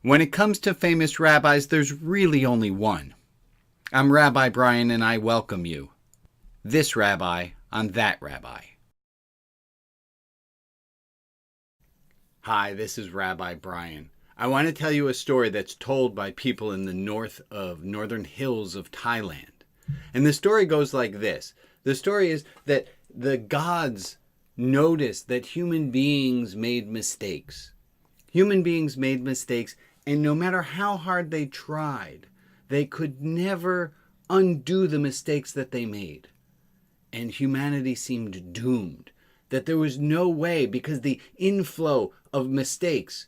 When it comes to famous rabbis, there's really only one. I'm Rabbi Brian, and I welcome you. This rabbi on that rabbi. Hi, this is Rabbi Brian. I want to tell you a story that's told by people in the northern hills of Thailand. And the story goes like this. The story is that the gods noticed that human beings made mistakes. Human beings made mistakes, and no matter how hard they tried, they could never undo the mistakes that they made. And humanity seemed doomed, that there was no way, because the inflow of mistakes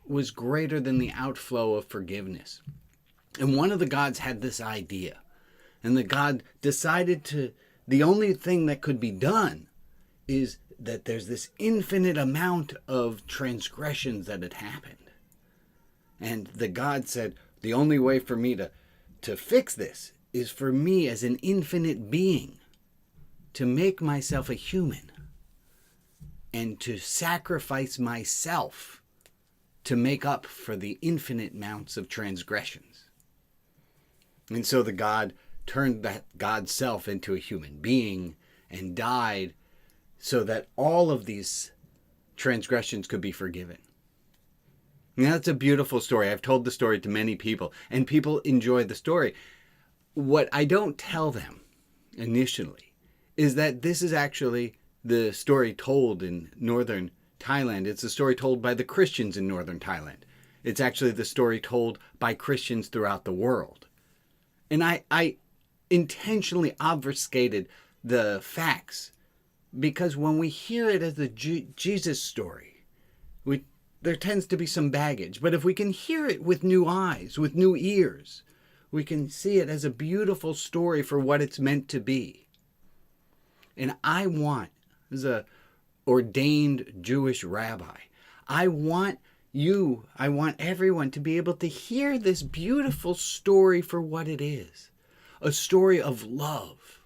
was greater than the outflow of forgiveness. And one of the gods had this idea, and the god decided the only thing that could be done is that there's this infinite amount of transgressions that had happened. And the god said, the only way for me to fix this is for me as an infinite being to make myself a human and to sacrifice myself to make up for the infinite amounts of transgressions. And so the god turned that God's self into a human being and died so that all of these transgressions could be forgiven. Now, that's a beautiful story. I've told the story to many people, and people enjoy the story. What I don't tell them initially is that this is actually the story told in northern Thailand. It's a story told by the Christians in northern Thailand. It's actually the story told by Christians throughout the world. And I intentionally obfuscated the facts because when we hear it as the Jesus story, there tends to be some baggage. But if we can hear it with new eyes, with new ears, we can see it as a beautiful story for what it's meant to be. And I want, as an ordained Jewish rabbi, I want everyone to be able to hear this beautiful story for what it is. A story of love.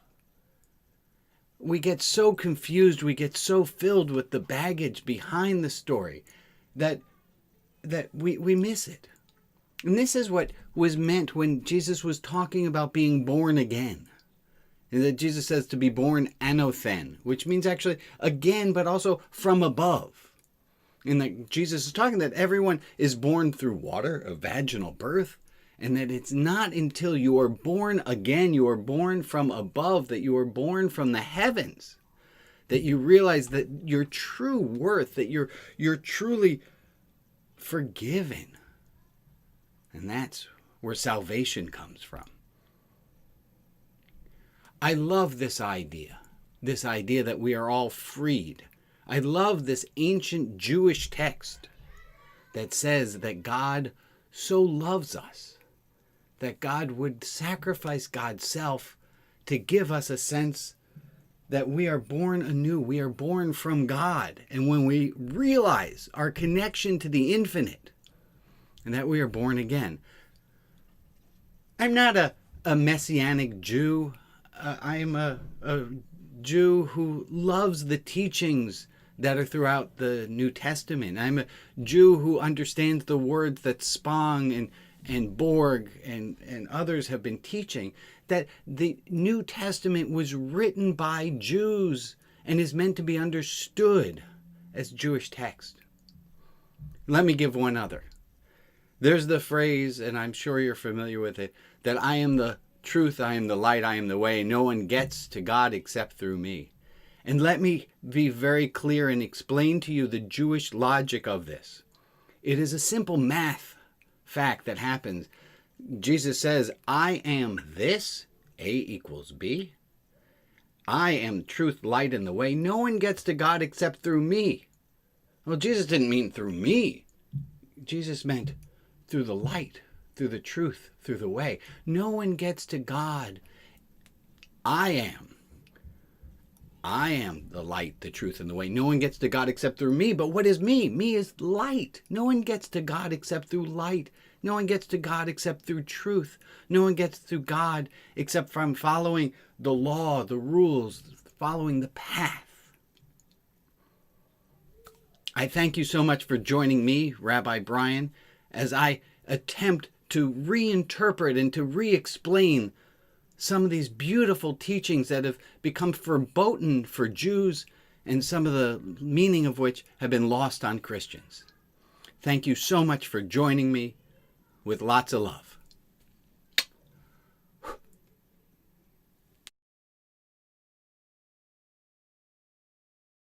We get so confused, we get so filled with the baggage behind the story that we miss it. And this is what was meant when Jesus was talking about being born again. And that Jesus says to be born anothen, which means actually again, but also from above. And that Jesus is talking that everyone is born through water, a vaginal birth, and that it's not until you are born again, you are born from above, that you are born from the heavens, that you realize that your true worth, that you're truly forgiven. And that's where salvation comes from. I love this idea that we are all freed. I love this ancient Jewish text that says that God so loves us, that God would sacrifice God's self to give us a sense that we are born anew. We are born from God. And when we realize our connection to the infinite and that we are born again. I'm not a messianic Jew. I am a Jew who loves the teachings that are throughout the New Testament. I'm a Jew who understands the words that Spong and Borg and others have been teaching, that the New Testament was written by Jews and is meant to be understood as Jewish text. Let me give one other. There's the phrase, and I'm sure you're familiar with it, that I am the truth, I am the light, I am the way. No one gets to God except through me. And let me be very clear and explain to you the Jewish logic of this. It is a simple math fact that happens. Jesus says, I am this, A equals B. I am truth, light, and the way. No one gets to God except through me. Well, Jesus didn't mean through me. Jesus meant through the light, through the truth, through the way. No one gets to God. I am the light, the truth, and the way. No one gets to God except through me. But what is me? Me is light. No one gets to God except through light. No one gets to God except through truth. No one gets to God except from following the law, the rules, following the path. I thank you so much for joining me, Rabbi Brian, as I attempt to reinterpret and to re-explain some of these beautiful teachings that have become verboten for Jews and some of the meaning of which have been lost on Christians. Thank you so much for joining me. With lots of love.